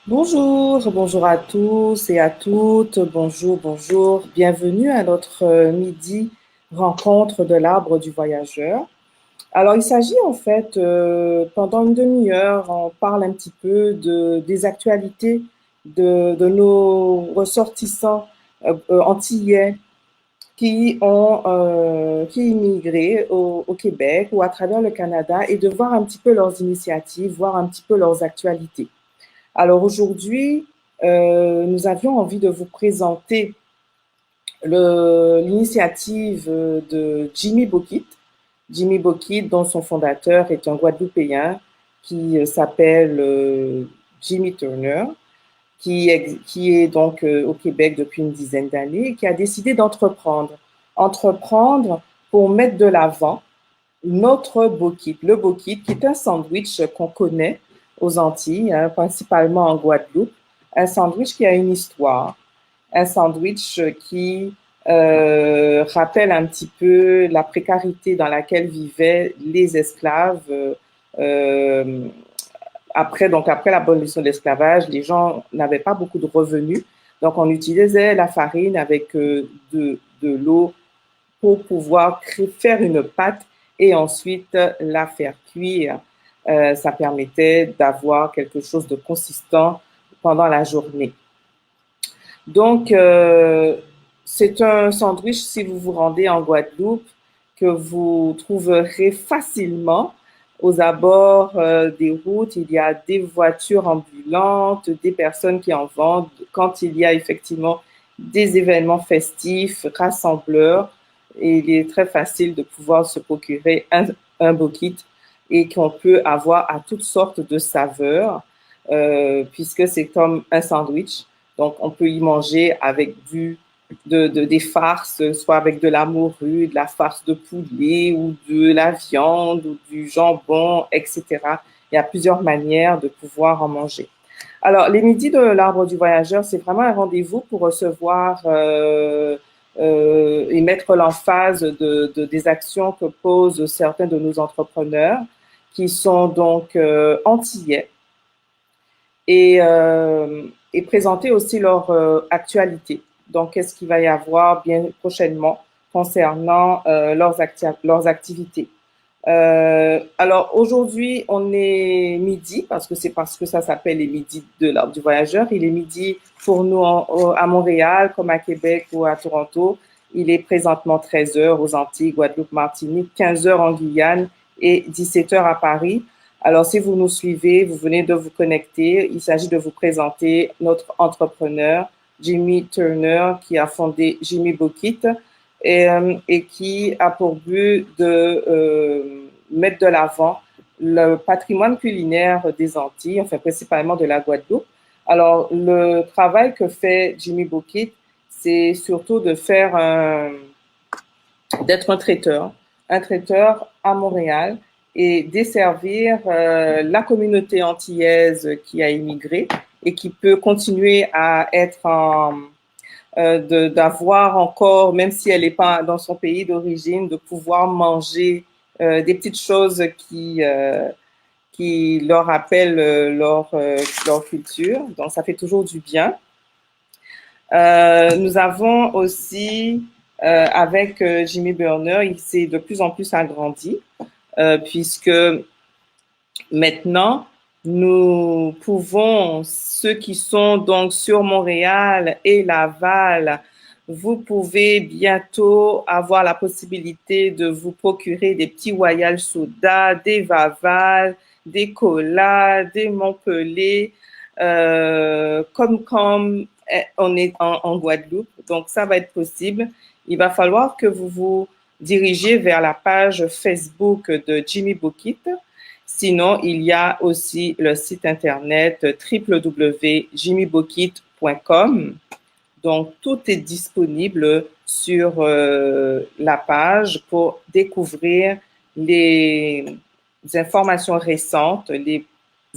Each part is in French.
Bonjour, bonjour à tous et à toutes. Bonjour, bonjour. Bienvenue à notre midi rencontre de l'arbre du voyageur. Alors, il s'agit en fait, pendant une demi-heure, on parle un petit peu des actualités de nos ressortissants antillais qui immigré au Québec ou à travers le Canada et de voir un petit peu leurs initiatives, voir un petit peu leurs actualités. Alors aujourd'hui, nous avions envie de vous présenter l'initiative de Jimmy Bokit. Jimmy Bokit, dont son fondateur est un Guadeloupéen qui s'appelle Jimmy Turner, qui est donc au Québec depuis une dizaine d'années et qui a décidé d'entreprendre. Entreprendre pour mettre de l'avant notre Bokit. Le Bokit, qui est un sandwich qu'on connaît aux Antilles, hein, principalement en Guadeloupe. Un sandwich qui a une histoire. Un sandwich qui rappelle un petit peu la précarité dans laquelle vivaient les esclaves. Euh, après l'abolition de l'esclavage, les gens n'avaient pas beaucoup de revenus. Donc, on utilisait la farine avec de l'eau pour pouvoir faire une pâte et ensuite la faire cuire. Ça permettait d'avoir quelque chose de consistant pendant la journée. Donc, c'est un sandwich, si vous vous rendez en Guadeloupe, que vous trouverez facilement aux abords des routes. Il y a des voitures ambulantes, des personnes qui en vendent quand il y a effectivement des événements festifs, rassembleurs. Et il est très facile de pouvoir se procurer un bokit et qu'on peut avoir à toutes sortes de saveurs, puisque c'est comme un sandwich. Donc, on peut y manger avec des farces, soit avec de la morue, de la farce de poulet ou de la viande ou du jambon, etc. Il y a plusieurs manières de pouvoir en manger. Alors, les midis de l'Arbre du Voyageur, c'est vraiment un rendez-vous pour recevoir et mettre l'emphase des actions que posent certains de nos entrepreneurs qui sont donc antillais et présenter aussi leur actualité. Donc, qu'est-ce qu'il va y avoir bien prochainement concernant leurs activités. Alors aujourd'hui, on est midi, parce que ça s'appelle les midis de l'Arbre du Voyageur. Il est midi pour nous à Montréal, comme à Québec ou à Toronto. Il est présentement 13 heures aux Antilles, Guadeloupe, Martinique, 15 heures en Guyane et 17 heures à Paris. Alors, si vous nous suivez, vous venez de vous connecter, il s'agit de vous présenter notre entrepreneur, Jimmy Turner, qui a fondé Jimmy Bokit et qui a pour but de mettre de l'avant le patrimoine culinaire des Antilles, enfin principalement de la Guadeloupe. Alors, le travail que fait Jimmy Bokit, c'est surtout d'être un traiteur à Montréal et desservir la communauté antillaise qui a immigré et qui peut continuer à être d'avoir encore, même si elle n'est pas dans son pays d'origine, de pouvoir manger des petites choses qui leur rappellent leur culture. Donc, ça fait toujours du bien. Nous avons aussi, avec Jimmy Burner, il s'est de plus en plus agrandi, puisque maintenant, nous pouvons, ceux qui sont donc sur Montréal et Laval, vous pouvez bientôt avoir la possibilité de vous procurer des petits Royal Soda, des Vaval, des Cola, des Montpellier, comme on est en Guadeloupe. Donc, ça va être possible. Il va falloir que vous vous dirigiez vers la page Facebook de Jimmy Bokit. Sinon, il y a aussi le site internet www.jimmybokit.com. Donc, tout est disponible sur la page pour découvrir les informations récentes, les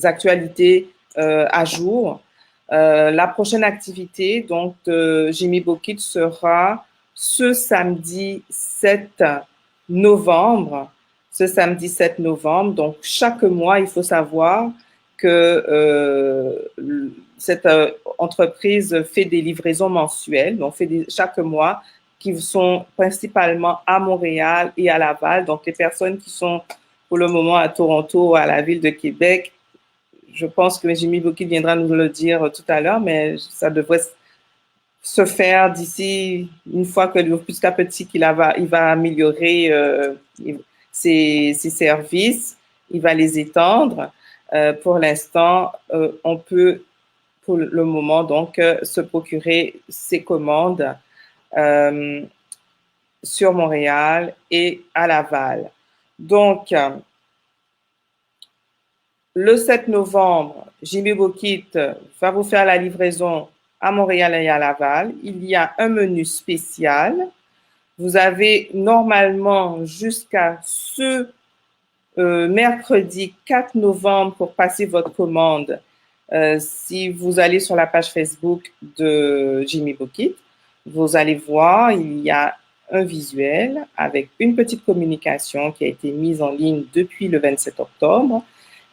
actualités à jour. La prochaine activité, donc, de Jimmy Bokit sera ce samedi 7 novembre. Ce samedi 7 novembre. Donc, chaque mois, il faut savoir que cette entreprise fait des livraisons mensuelles, donc chaque mois, qui sont principalement à Montréal et à Laval. Donc, les personnes qui sont pour le moment à Toronto ou à la ville de Québec, je pense que Jimmy Bokit viendra nous le dire tout à l'heure, mais ça devrait se faire d'ici une fois que petit à petit il va améliorer ses services, il va les étendre. Pour l'instant, on peut pour le moment donc se procurer ses commandes sur Montréal et à Laval. Donc, le 7 novembre, Jimmy Bokit va vous faire la livraison à Montréal et à Laval. Il y a un menu spécial. Vous avez normalement jusqu'à ce mercredi 4 novembre pour passer votre commande. Si vous allez sur la page Facebook de Jimmy Bokit, vous allez voir, il y a un visuel avec une petite communication qui a été mise en ligne depuis le 27 octobre.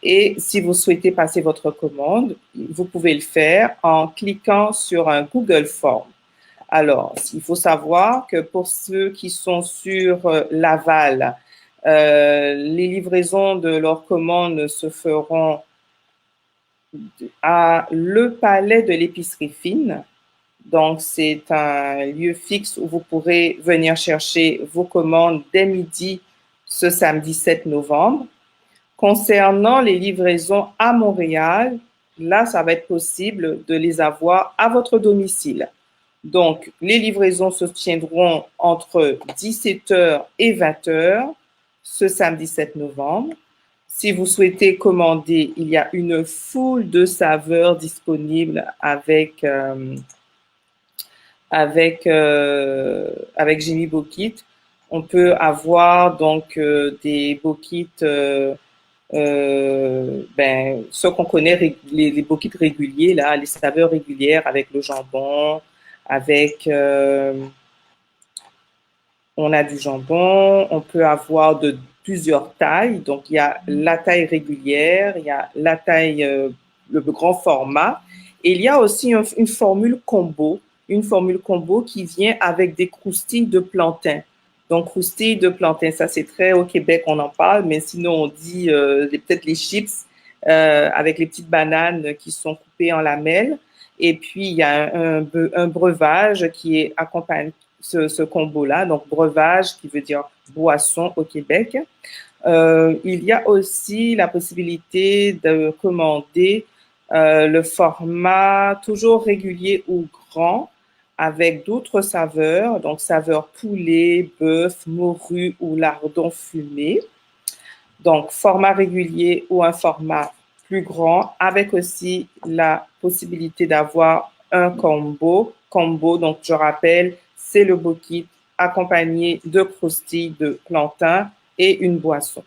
Et si vous souhaitez passer votre commande, vous pouvez le faire en cliquant sur un Google Form. Alors, il faut savoir que pour ceux qui sont sur Laval, les livraisons de leurs commandes se feront à le Palais de l'épicerie fine. Donc, c'est un lieu fixe où vous pourrez venir chercher vos commandes dès midi ce samedi 7 novembre. Concernant les livraisons à Montréal, là, ça va être possible de les avoir à votre domicile. Donc, les livraisons se tiendront entre 17h et 20h ce samedi 7 novembre. Si vous souhaitez commander, il y a une foule de saveurs disponibles avec Jimmy Bokit. On peut avoir donc des Bokit ceux qu'on connaît, les Bokit réguliers, là, les saveurs régulières avec le jambon, on a du jambon, on peut avoir de plusieurs tailles. Donc, il y a la taille régulière, il y a la taille, le grand format. Et il y a aussi une formule combo qui vient avec des croustilles de plantain. Donc, croustilles de plantain, ça c'est très au Québec, on en parle, mais sinon on dit peut-être les chips avec les petites bananes qui sont coupées en lamelles. Et puis, il y a un breuvage qui est accompagné, ce combo-là, donc breuvage qui veut dire boisson au Québec. Il y a aussi la possibilité de commander le format toujours régulier ou grand avec d'autres saveurs, donc saveur poulet, bœuf, morue ou lardon fumé. Donc, format régulier ou un format plus grand, avec aussi la possibilité d'avoir un combo. Donc, je rappelle, c'est le Bokit accompagné de croustilles de plantain et une boisson.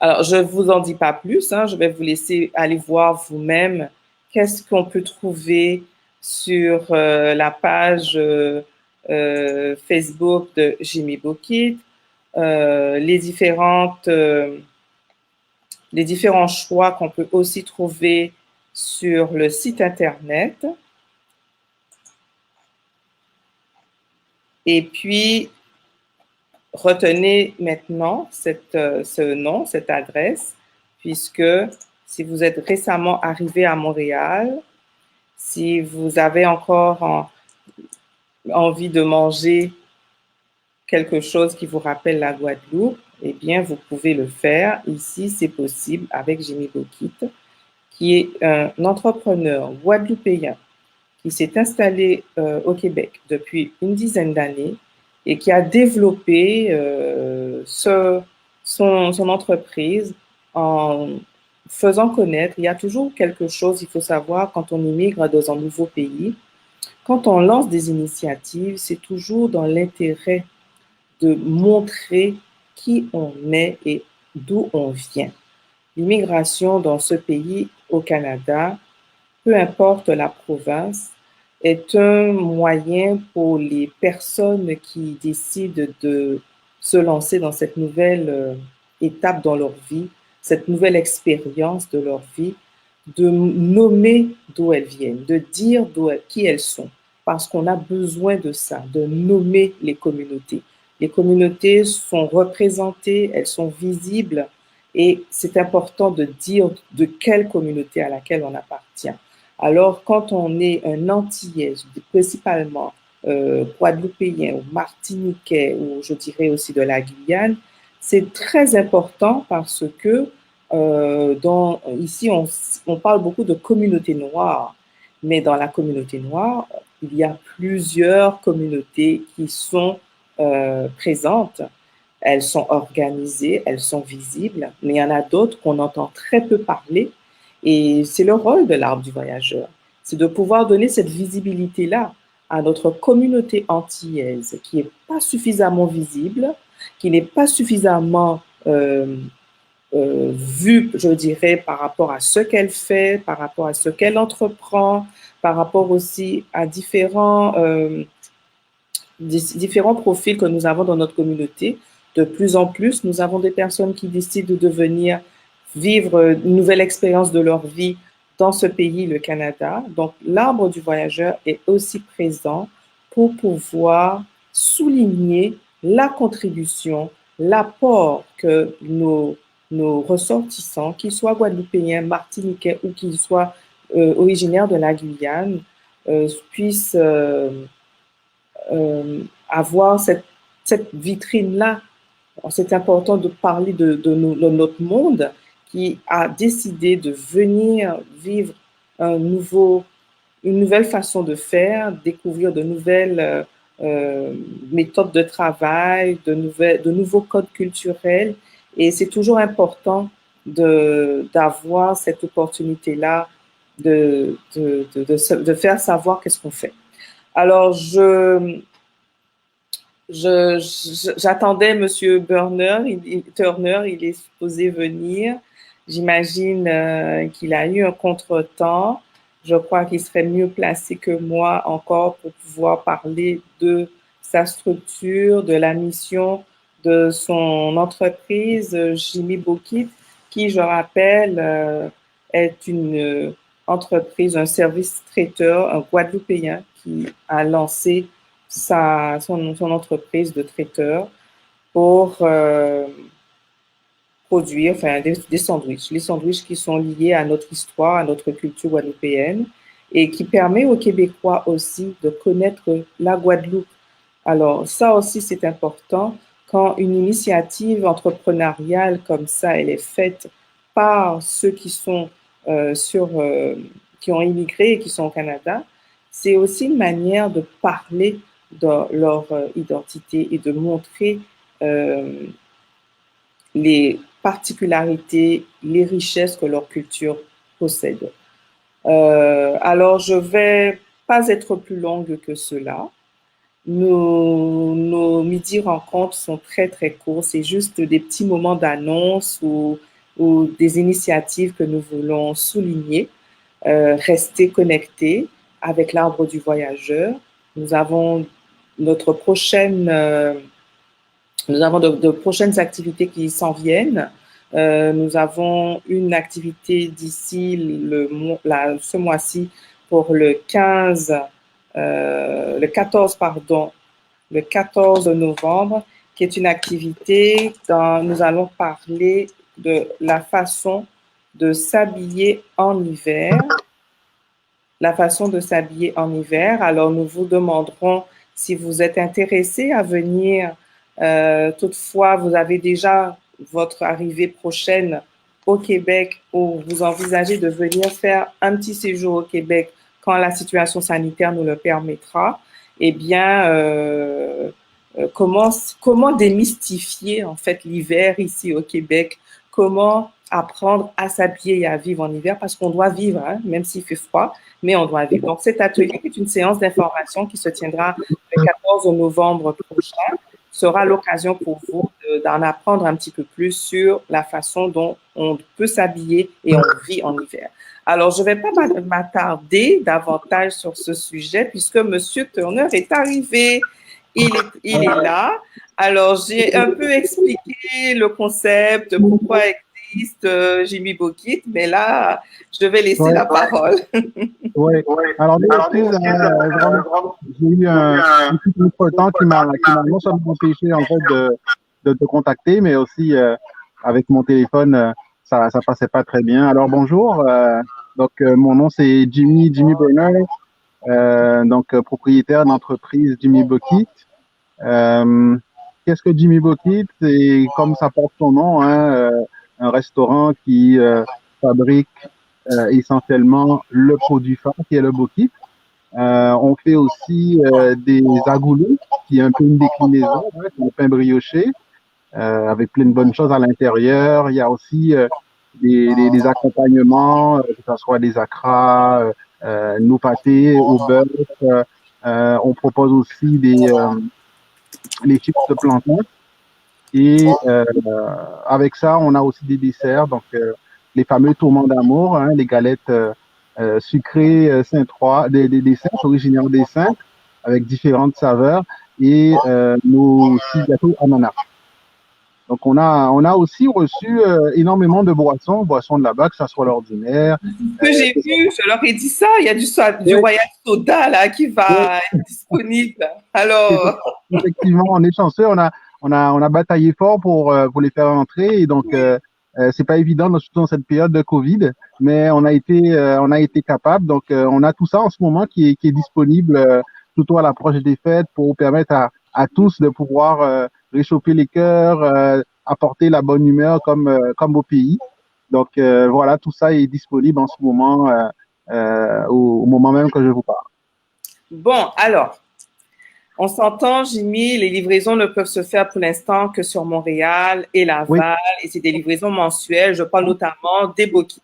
Alors, je ne vous en dis pas plus, je vais vous laisser aller voir vous-même qu'est-ce qu'on peut trouver sur la page Facebook de Jimmy Bokit, les différents choix qu'on peut aussi trouver sur le site Internet. Et puis, retenez maintenant ce nom, cette adresse, puisque si vous êtes récemment arrivé à Montréal, si vous avez encore envie de manger quelque chose qui vous rappelle la Guadeloupe, eh bien, vous pouvez le faire. Ici, c'est possible avec Jimmy Bokit, qui est un entrepreneur guadeloupéen qui s'est installé au Québec depuis une dizaine d'années et qui a développé son entreprise en faisant connaître. Il y a toujours quelque chose, il faut savoir, quand on immigre dans un nouveau pays, quand on lance des initiatives, c'est toujours dans l'intérêt de montrer qui on est et d'où on vient. L'immigration dans ce pays, au Canada, peu importe la province, est un moyen pour les personnes qui décident de se lancer dans cette nouvelle étape dans leur vie, cette nouvelle expérience de leur vie, de nommer d'où elles viennent, de dire qui elles sont, parce qu'on a besoin de ça, de nommer les communautés. Les communautés sont représentées, elles sont visibles, et c'est important de dire de quelle communauté à laquelle on appartient. Alors, quand on est un Antillais, principalement Guadeloupéen ou Martiniquais, ou je dirais aussi de la Guyane, c'est très important parce que ici, on parle beaucoup de communauté noire, mais dans la communauté noire, il y a plusieurs communautés qui sont présentes. Elles sont organisées, elles sont visibles, mais il y en a d'autres qu'on entend très peu parler. Et c'est le rôle de l'arbre du voyageur, c'est de pouvoir donner cette visibilité-là à notre communauté antillaise qui n'est pas suffisamment visible, qui n'est pas suffisamment vue, je dirais, par rapport à ce qu'elle fait, par rapport à ce qu'elle entreprend, par rapport aussi à différents profils que nous avons dans notre communauté. De plus en plus, nous avons des personnes qui décident de venir vivre une nouvelle expérience de leur vie dans ce pays, le Canada. Donc, l'arbre du voyageur est aussi présent pour pouvoir souligner la contribution, l'apport que nos ressortissants, qu'ils soient guadeloupéens, martiniquais ou qu'ils soient originaires de la Guyane, puissent avoir cette vitrine-là. C'est important de parler de notre monde qui a décidé de venir vivre une nouvelle façon de faire, découvrir de nouvelles méthodes de travail, de nouveaux codes culturels. Et c'est toujours important d'avoir cette opportunité-là de faire savoir qu'est-ce qu'on fait. Alors, j'attendais Monsieur Turner, il est supposé venir. J'imagine qu'il a eu un contretemps. Je crois qu'il serait mieux placé que moi encore pour pouvoir parler de sa structure, de la mission de son entreprise, Jimmy Bokit, qui, je rappelle, est une entreprise, un service traiteur, un Guadeloupéen qui a lancé son entreprise de traiteur pour produire des sandwichs. Les sandwichs qui sont liés à notre histoire, à notre culture guadeloupéenne et qui permet aux Québécois aussi de connaître la Guadeloupe. Alors, ça aussi, c'est important. Quand une initiative entrepreneuriale comme ça, elle est faite par ceux qui sont qui ont immigré et qui sont au Canada, c'est aussi une manière de parler de leur identité et de montrer les particularités, les richesses que leur culture possède. Alors, je vais pas être plus longue que cela. Nos midi rencontres sont très, très courts. C'est juste des petits moments d'annonce ou des initiatives que nous voulons souligner. Rester connectés avec l'arbre du voyageur. Nous avons notre prochaine nous avons de prochaines activités qui s'en viennent. Nous avons une activité d'ici ce mois-ci pour le 14 novembre, qui est une activité dont nous allons parler de la façon de s'habiller en hiver. La façon de s'habiller en hiver. Alors, nous vous demanderons si vous êtes intéressé à venir. Toutefois, vous avez déjà votre arrivée prochaine au Québec ou vous envisagez de venir faire un petit séjour au Québec quand la situation sanitaire nous le permettra. Eh bien, comment démystifier en fait l'hiver ici au Québec? Comment apprendre à s'habiller et à vivre en hiver parce qu'on doit vivre, hein, même s'il fait froid, mais on doit vivre. Donc, cet atelier est une séance d'information qui se tiendra le 14 novembre prochain sera l'occasion pour vous d'en apprendre un petit peu plus sur la façon dont on peut s'habiller et on vit en hiver. Alors, je ne vais pas m'attarder davantage sur ce sujet puisque Monsieur Turner est arrivé. Il est là. Alors, j'ai un peu expliqué le concept, pourquoi existe, spécialiste Jimmy Bokit, mais là, je vais laisser Ouais, la parole. ouais. Alors, nous aussi, vraiment, j'ai eu un petit temps qui m'a non seulement empêché, en fait, de te contacter, mais aussi, avec mon téléphone, ça passait pas très bien. Alors, bonjour. Mon nom, c'est Jimmy Brenner, propriétaire d'entreprise Jimmy Bucket. Euh, Qu'est-ce que Jimmy Bucket? C'est comme ça porte son nom, hein, un restaurant qui fabrique essentiellement le produit phare qui est le Bucket. On fait aussi des agoulous, qui est un peu une déclinaison, hein, c'est le pain brioché, avec plein de bonnes choses à l'intérieur. Il y a aussi des accompagnements, que ce soit des acras, nos pâtés au beurre. On propose aussi les chips de plantain. Et avec ça, on a aussi des desserts, les fameux tourments d'amour, hein, les galettes sucrées Saint-Trois, des Saintes, originaires des Saintes, avec différentes saveurs, et nos six gâteaux ananas. Donc, on a aussi reçu énormément de boissons de là-bas, que ce soit l'ordinaire. Ce que j'ai vu, je leur ai dit ça, il y a du Oui, Royal Soda là qui oui, va être disponible. effe- Alors, effectivement, on est chanceux, on a bataillé fort pour les faire entrer, et donc c'est pas évident, surtout dans cette période de Covid, mais on a été capable. Donc, on a tout ça en ce moment qui est disponible, surtout à l'approche des fêtes, pour permettre à tous de pouvoir réchauffer les cœurs, apporter la bonne humeur comme au pays. Donc, voilà, tout ça est disponible en ce moment, au moment même que je vous parle. bon, alors, on s'entend, Jimmy, les livraisons ne peuvent se faire pour l'instant que sur Montréal et Oui, Laval, et c'est des livraisons mensuelles. Je parle notamment des Bokit.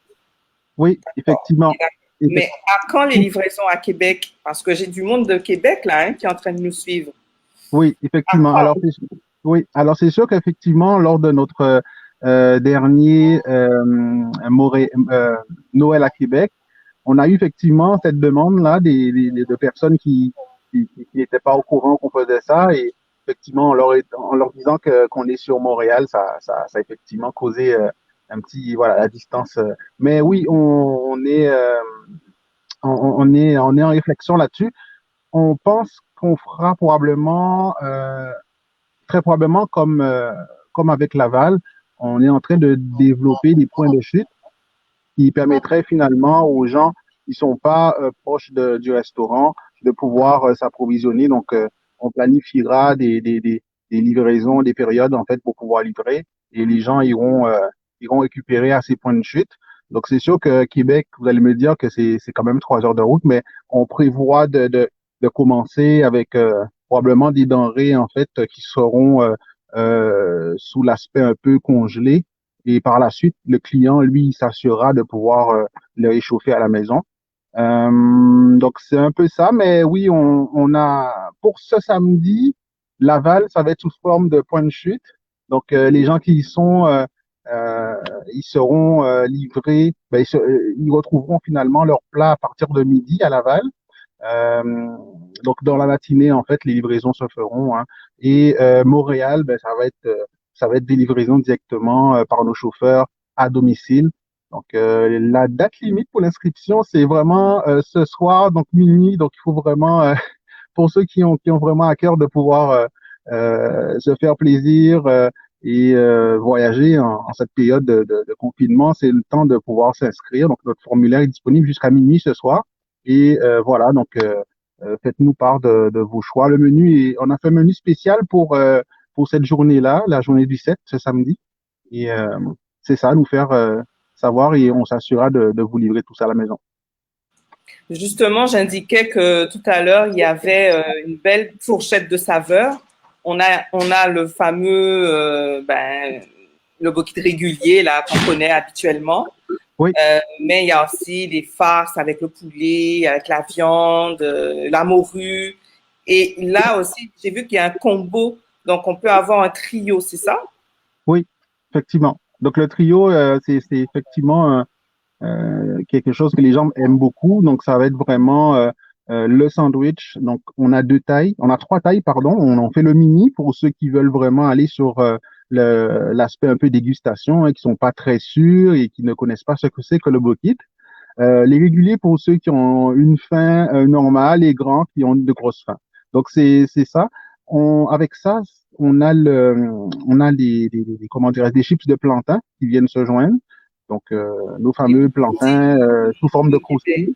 oui, effectivement. Mais à quand les livraisons à Québec? Parce que j'ai du monde de Québec là qui est en train de nous suivre. Oui, À effectivement. quand? Oui, alors c'est sûr qu'effectivement, lors de notre dernier Noël à Québec, on a eu effectivement cette demande-là de personnes qui n'étaient pas au courant qu'on faisait ça, et effectivement, en leur disant qu'on est sur Montréal, ça a effectivement causé un petit, voilà, la distance. Mais oui, on est en réflexion là-dessus. On pense qu'on fera très probablement comme avec Laval, on est en train de développer des points de chute qui permettraient finalement aux gens qui sont pas proches du restaurant de pouvoir s'approvisionner. Donc, on planifiera des livraisons, des périodes en fait pour pouvoir livrer, et les gens iront récupérer à ces points de chute. Donc, c'est sûr que Québec, vous allez me dire que c'est quand même 3 heures de route, mais on prévoit de commencer avec probablement des denrées en fait qui seront sous l'aspect un peu congelé, et par la suite, le client, lui, il s'assurera de pouvoir le réchauffer à la maison. Donc, c'est un peu ça. Mais oui, on a, pour ce samedi, Laval, ça va être sous forme de point de chute. Donc, les gens qui y sont, euh, ils seront livrés, ils retrouveront finalement leur plat à partir de midi à Laval. Euh, donc, dans la matinée, en fait, les livraisons se feront, hein. Et Montréal, ça va être des livraisons directement par nos chauffeurs à domicile. Donc, la date limite pour l'inscription, c'est vraiment ce soir, donc minuit. Donc, il faut vraiment, pour ceux qui ont vraiment à cœur de pouvoir se faire plaisir et voyager en cette période de confinement, c'est le temps de pouvoir s'inscrire. Donc, notre formulaire est disponible jusqu'à minuit ce soir. Et voilà, donc faites-nous part de vos choix. Le menu, on a fait un menu spécial pour cette journée-là, la journée du 7, ce samedi. Et c'est ça, nous faire savoir, et on s'assurera de vous livrer tout ça à la maison. Justement, j'indiquais que tout à l'heure, il y avait une belle fourchette de saveurs. On a le fameux, le bokit régulier là qu'on connaît habituellement. Oui, Mais il y a aussi des farces avec le poulet, avec la viande, la morue. Et là aussi, j'ai vu qu'il y a un combo. Donc, on peut avoir un trio, c'est ça? oui, effectivement. Donc le trio, c'est effectivement quelque chose que les gens aiment beaucoup. Donc ça va être vraiment le sandwich. Donc, on a trois tailles, pardon. On en fait le mini pour ceux qui veulent vraiment aller sur l'aspect un peu dégustation, hein, qui sont pas très sûrs et qui ne connaissent pas ce que c'est que le bokit. Les réguliers pour ceux qui ont une faim normale et grands qui ont de grosses faims. Donc c'est ça. Avec ça, on a comment dirais des chips de plantain qui viennent se joindre. Donc nos fameux plantains sous forme de croustilles.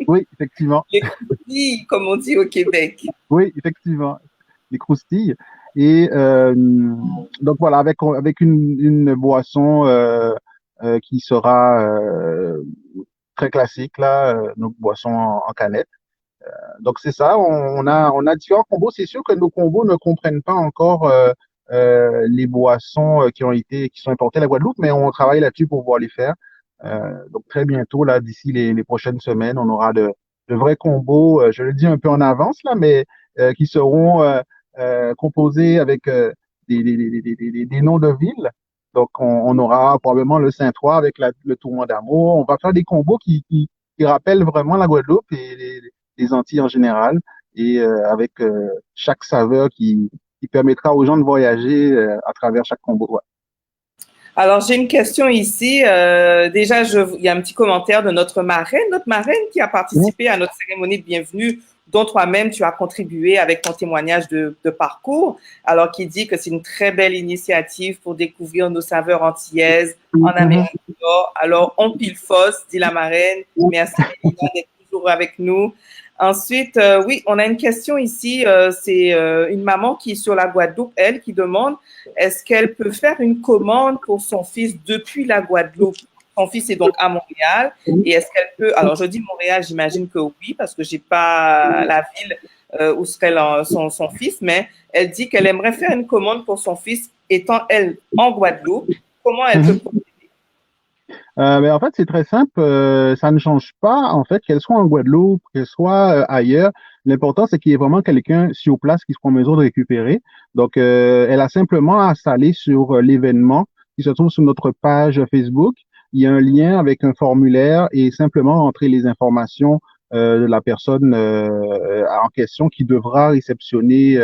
Oui, effectivement. Les croustilles, comme on dit au Québec. Oui, effectivement, des croustilles. Et donc voilà, avec une boisson qui sera très classique là, nos boissons en canette. Donc c'est ça, on a différents combos. C'est sûr que nos combos ne comprennent pas encore les boissons qui sont importées à la Guadeloupe, mais on travaille là-dessus pour pouvoir les faire. Donc très bientôt là, d'ici les prochaines semaines, on aura de vrais combos. Je le dis un peu en avance là, mais qui seront composés avec des noms de villes. Donc on aura probablement le Saint-Trois avec le Tourment d'Amour. On va faire des combos qui rappellent vraiment la Guadeloupe et les Antilles en général, et avec chaque saveur qui permettra aux gens de voyager à travers chaque combo. Ouais. Alors, j'ai une question ici. Déjà, il y a un petit commentaire de notre marraine qui a participé à notre cérémonie de bienvenue, dont toi-même tu as contribué avec ton témoignage de parcours. Alors, qui dit que c'est une très belle initiative pour découvrir nos saveurs antillaises en Amérique du Nord. Alors, on pile fausse, dit la marraine. Merci d'être toujours avec nous. Ensuite, oui, on a une question ici. C'est une maman qui est sur la Guadeloupe, elle, qui demande est-ce qu'elle peut faire une commande pour son fils depuis la Guadeloupe? Son fils est donc à Montréal. Et est-ce qu'elle peut… Alors, je dis Montréal, j'imagine que oui, parce que j'ai pas la ville où serait son fils, mais elle dit qu'elle aimerait faire une commande pour son fils étant, elle, en Guadeloupe. Comment elle peut procéder? Mais en fait, c'est très simple. Ça ne change pas, en fait, qu'elle soit en Guadeloupe, qu'elle soit ailleurs. L'important, c'est qu'il y ait vraiment quelqu'un sur place qui soit en mesure de récupérer. Donc, elle a simplement à s'aller sur l'événement qui se trouve sur notre page Facebook. Il y a un lien avec un formulaire et simplement entrer les informations de la personne en question qui devra réceptionner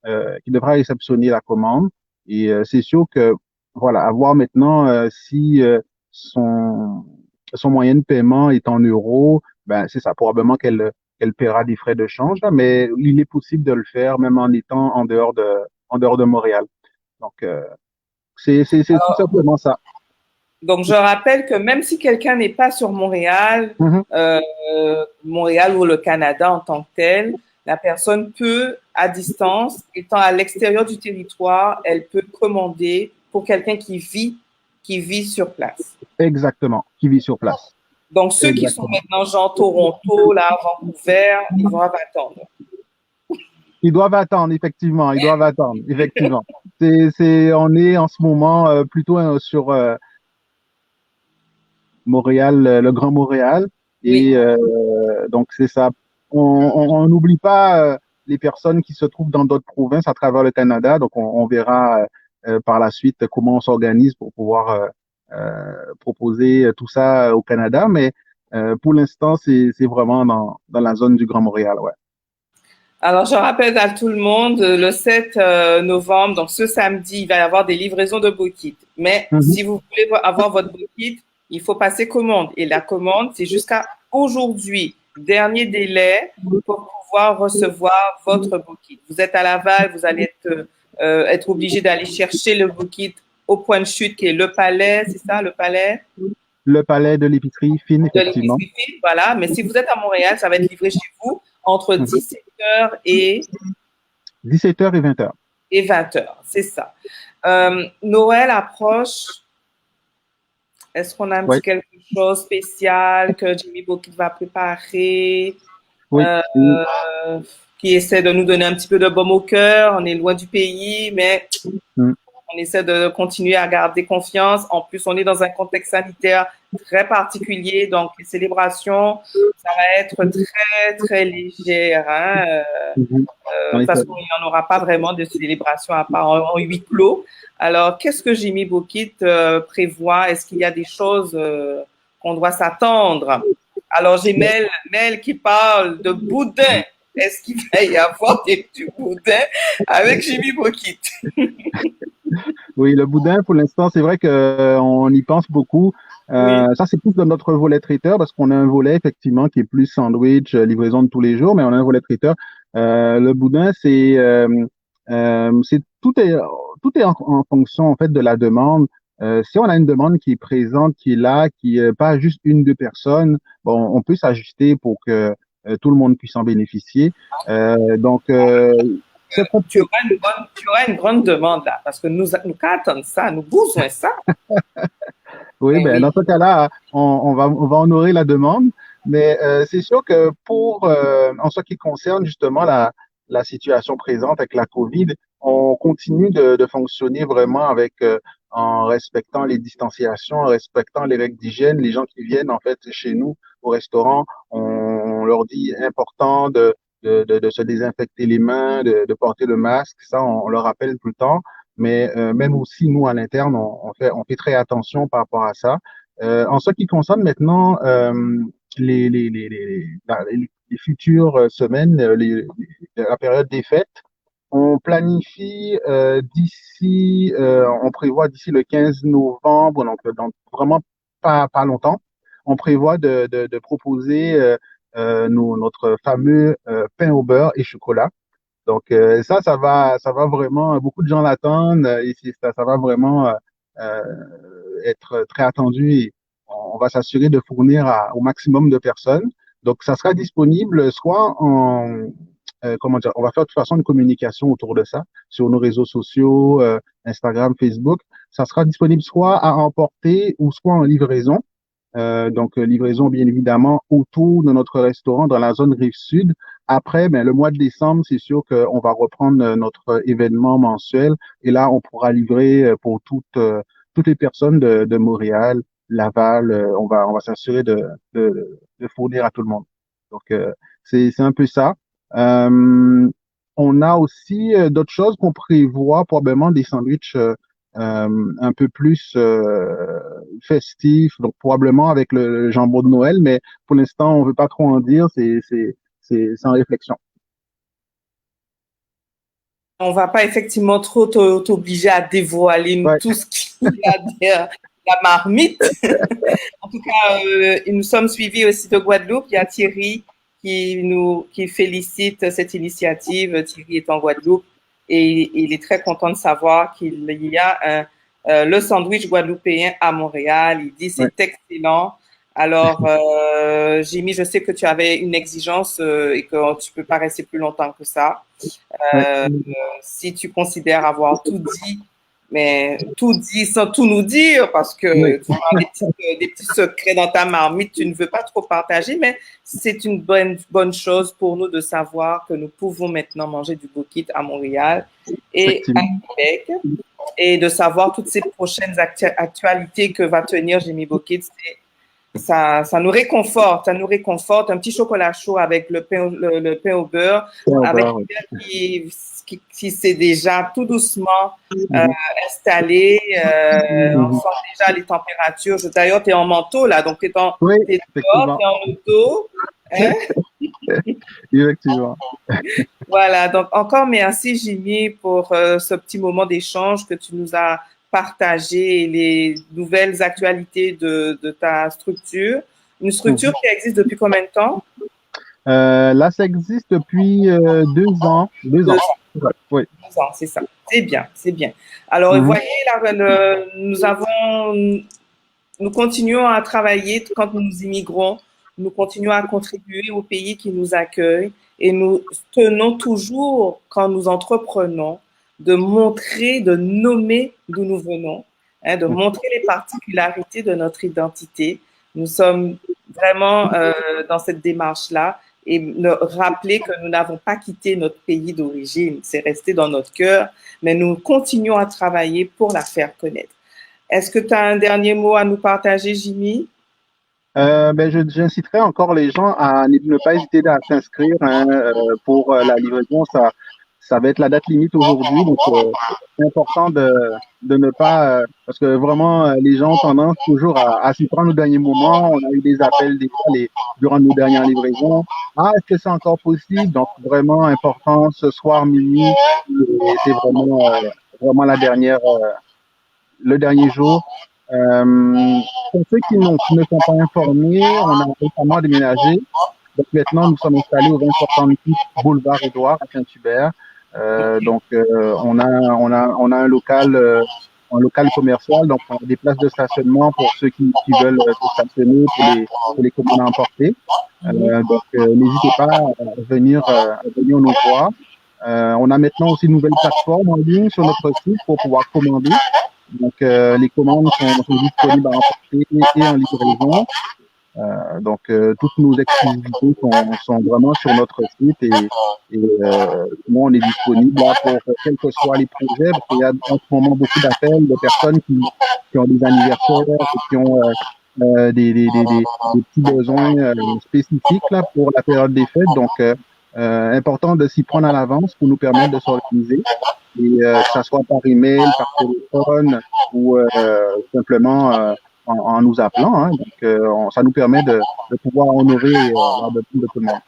la commande. Et c'est sûr que, voilà, à voir maintenant si son, son moyen de paiement est en euros, ben c'est ça, probablement qu'elle paiera des frais de change, là, mais il est possible de le faire même en étant en dehors de Montréal. Donc, c'est tout simplement ça. Donc, je rappelle que même si quelqu'un n'est pas sur Montréal, Mhm. Montréal ou le Canada en tant que tel, la personne peut, à distance, étant à l'extérieur du territoire, elle peut commander pour quelqu'un qui vit sur place. Exactement, qui vit sur place. Donc, ceux qui sont Exactement. maintenant, genre Toronto, là, Vancouver, ils doivent attendre. Ils doivent attendre, effectivement, ils doivent attendre, effectivement. On est en ce moment plutôt sur Montréal, le Grand Montréal. Oui. Et donc, c'est ça. On n'oublie pas les personnes qui se trouvent dans d'autres provinces à travers le Canada. Donc, on verra par la suite comment on s'organise pour pouvoir proposer tout ça au Canada. Mais pour l'instant, c'est vraiment dans la zone du Grand Montréal. Ouais. Alors, je rappelle à tout le monde, le 7 novembre, donc ce samedi, il va y avoir des livraisons de bokit. Mais si vous voulez avoir votre bokit, il faut passer commande. Et la commande, c'est jusqu'à aujourd'hui, dernier délai pour pouvoir recevoir votre bokit. Vous êtes à Laval, vous allez être obligé d'aller chercher le bokit au point de chute qui est le Palais, c'est ça, le Palais? Le Palais de l'épicerie fine, De effectivement. l'épicerie fine, voilà. Mais si vous êtes à Montréal, ça va être livré chez vous entre 17h et 17h et 20h. Et 20h, c'est ça. Noël approche. Est-ce qu'on a un petit quelque chose de spécial que Jimmy Bokit va préparer? Oui. Qui essaie de nous donner un petit peu de baume au cœur. On est loin du pays, mais on essaie de continuer à garder confiance. En plus, on est dans un contexte sanitaire très particulier, donc les célébrations, ça va être très, très légère. Hein? De toute façon, il n'y en aura pas vraiment de célébration à part en huis clos. Alors, qu'est-ce que Jimmy Bokit prévoit? Est-ce qu'il y a des choses qu'on doit s'attendre? Alors, j'ai Mel qui parle de boudin. Est-ce qu'il va y avoir du boudin avec Jimmy Bokit? Oui, le boudin, pour l'instant, c'est vrai qu'on y pense beaucoup. Oui. Ça, c'est plus dans notre volet traiteur parce qu'on a un volet, effectivement, qui est plus sandwich, livraison de tous les jours, mais on a un volet traiteur. Le boudin, tout est en fonction, en fait, de la demande. Si on a une demande qui est présente, qui est là, qui est pas juste une, deux personnes, bon, on peut s'ajuster pour que tout le monde puisse en bénéficier. Donc, c'est Tu auras une grande demande là, parce que nous attendons ça, nous besoin ça. Oui, Ben ben, oui. dans ce cas-là, on va honorer la demande, mais c'est sûr que en ce qui concerne justement la situation présente avec la COVID, on continue de fonctionner vraiment en respectant les distanciations, en respectant les règles d'hygiène. Les gens qui viennent en fait chez nous au restaurant, on leur dit important de se désinfecter les mains, de porter le masque. Ça, on leur rappelle tout le temps. Mais même aussi, nous, à l'interne, on fait très attention par rapport à ça. En ce qui concerne maintenant les futures semaines, la période des fêtes, on planifie on prévoit d'ici le 15 novembre, donc dans vraiment pas longtemps, on prévoit de proposer notre fameux pain au beurre et chocolat. Donc ça va vraiment, beaucoup de gens l'attendent et ça va vraiment euh, être très attendu et on va s'assurer de fournir au maximum de personnes. Donc ça sera disponible soit comment dire, on va faire de toute façon une communication autour de ça sur nos réseaux sociaux, Instagram, Facebook. Ça sera disponible soit à emporter ou soit en livraison. Donc, livraison, bien évidemment, autour de notre restaurant dans la zone rive sud. Après, ben, le mois de décembre, c'est sûr qu'on va reprendre notre événement mensuel et là, on pourra livrer pour toutes les personnes de Montréal, Laval. On va s'assurer de fournir à tout le monde. Donc, c'est un peu ça. Euh, on a aussi d'autres choses qu'on prévoit, probablement des sandwichs un peu plus festif, donc probablement avec le jambon de Noël, mais pour l'instant, on veut pas trop en dire, c'est en réflexion. On va pas effectivement trop t'obliger à dévoiler Ouais, tout ce qu'il y a derrière la marmite. En tout cas, nous sommes suivis aussi de Guadeloupe. Il y a Thierry qui félicite cette initiative. Thierry est en Guadeloupe et il est très content de savoir qu'il y a le sandwich guadeloupéen à Montréal. Il dit ouais, c'est excellent. Alors, Jimmy, je sais que tu avais une exigence et que tu peux pas rester plus longtemps que ça. ouais. Si tu considères avoir tout dit, mais tout dit sans tout nous dire, parce que Oui, tu as des petits secrets dans ta marmite, tu ne veux pas trop partager, mais c'est une bonne chose pour nous de savoir que nous pouvons maintenant manger du bokit à Montréal et à effectivement. Québec, et de savoir toutes ces prochaines actualités que va tenir Jimmy Bokit. Ça nous réconforte, ça nous réconforte. Un petit chocolat chaud avec le pain au beurre, Ouais, au avec beurre, oui. qui s'est déjà tout doucement euh, Mhm, installé. On mhm. sent déjà les températures. D'ailleurs, tu es en manteau là, donc tu es, Oui, t'es dehors, tu effectivement, es en auto. Hein? effectivement. Voilà, donc encore merci Jimmy pour ce petit moment d'échange que tu nous as partagé et les nouvelles actualités de ta structure. Une structure Mhm. qui existe depuis combien de temps? Là, ça existe depuis 2 ans. 2 ans. 2 ans. Ouais, oui. 2 ans, c'est ça. C'est bien, c'est bien. Alors, vous Mhm. voyez, là, nous continuons à travailler quand nous immigrons. Nous continuons à contribuer au pays qui nous accueille et nous tenons toujours, quand nous entreprenons, de montrer, de nommer d'où nous venons, hein, de montrer les particularités de notre identité. Nous sommes vraiment dans cette démarche-là et rappeler que nous n'avons pas quitté notre pays d'origine, c'est resté dans notre cœur, mais nous continuons à travailler pour la faire connaître. Est-ce que tu as un dernier mot à nous partager, Jimmy? Ben, j'inciterai encore les gens à ne pas hésiter à s'inscrire hein, pour la livraison. ça va être la date limite aujourd'hui. Donc, c'est important de ne pas, parce que vraiment, les gens ont tendance toujours à s'y prendre au dernier moment. On a eu des appels des fois durant nos dernières livraisons. Ah, est-ce que c'est encore possible? Donc, vraiment important ce soir minuit. Et c'est vraiment le dernier jour. Pour ceux qui ne sont pas informés, on a récemment déménagé. Donc maintenant, nous sommes installés au 2066 boulevard Édouard à Saint-Hubert. On a un local commercial, donc on a des places de stationnement pour ceux qui veulent se stationner pour les commandes à emporter. N'hésitez pas à venir nous voir. On a maintenant aussi une nouvelle plateforme en ligne sur notre site pour pouvoir commander. Donc, les commandes sont disponibles à emporter et en livraison. Toutes nos exclusivités sont vraiment sur notre site nous, on est disponible là pour quels que soient les projets, parce qu'il y a en ce moment beaucoup d'appels de personnes qui ont des anniversaires et qui ont des petits besoins spécifiques là pour la période des fêtes. Donc, important de s'y prendre à l'avance pour nous permettre de s'organiser et que ça soit par email, par téléphone ou simplement en nous appelant. Hein. Donc, ça nous permet de pouvoir honorer la demande de tout le monde.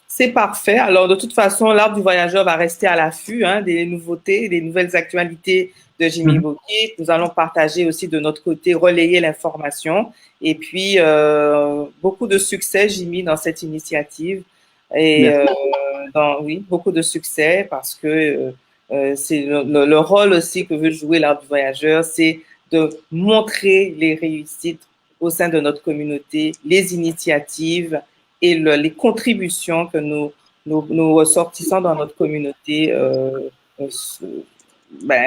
C'est parfait. Alors, de toute façon, l'Arbre du Voyageur va rester à l'affût des nouveautés, des nouvelles actualités de Jimmy Bokit. Nous allons partager aussi de notre côté, relayer l'information. Et puis, beaucoup de succès, Jimmy, dans cette initiative. Et oui, beaucoup de succès parce que c'est le rôle aussi que veut jouer l'Arbre du Voyageur, c'est de montrer les réussites au sein de notre communauté, les initiatives et les contributions que nos ressortissants dans notre communauté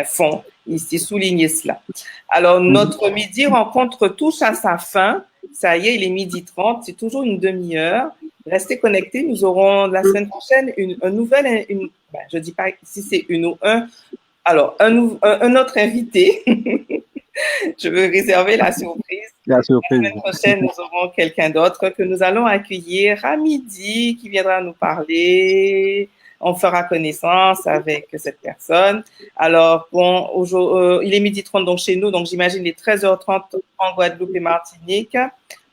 font. Ici, souligner cela. Alors, notre midi rencontre touche à sa fin. Ça y est, il est 12h30. C'est toujours une demi-heure. Restez connectés. Nous aurons la semaine prochaine je dis pas si c'est une ou un. Alors, un autre invité. Je veux réserver la surprise. La semaine prochaine, nous aurons quelqu'un d'autre que nous allons accueillir à midi qui viendra nous parler. On fera connaissance avec cette personne. Alors, bon, il est 12h30 donc chez nous, donc j'imagine il est 13h30 en Guadeloupe et Martinique.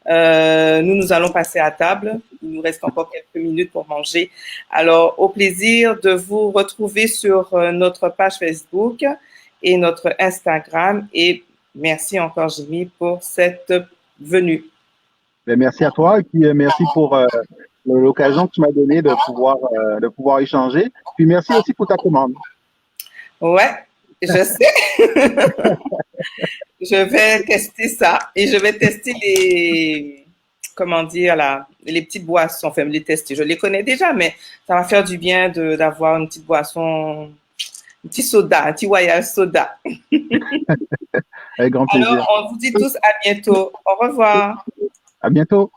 Nous allons passer à table. Il nous reste encore quelques minutes pour manger. Alors, au plaisir de vous retrouver sur notre page Facebook et notre Instagram. Et merci encore, Jimmy, pour cette venue. Merci à toi et puis merci pour l'occasion que tu m'as donnée de pouvoir échanger. Puis merci aussi pour ta commande. Ouais, je sais. Je vais tester ça et je vais tester les petites boissons. Enfin, les tester. Je les connais déjà, mais ça va faire du bien d'avoir une petite boisson, un petit soda, un petit Royal soda. Avec grand plaisir. Alors, on vous dit tous à bientôt. Au revoir. À bientôt.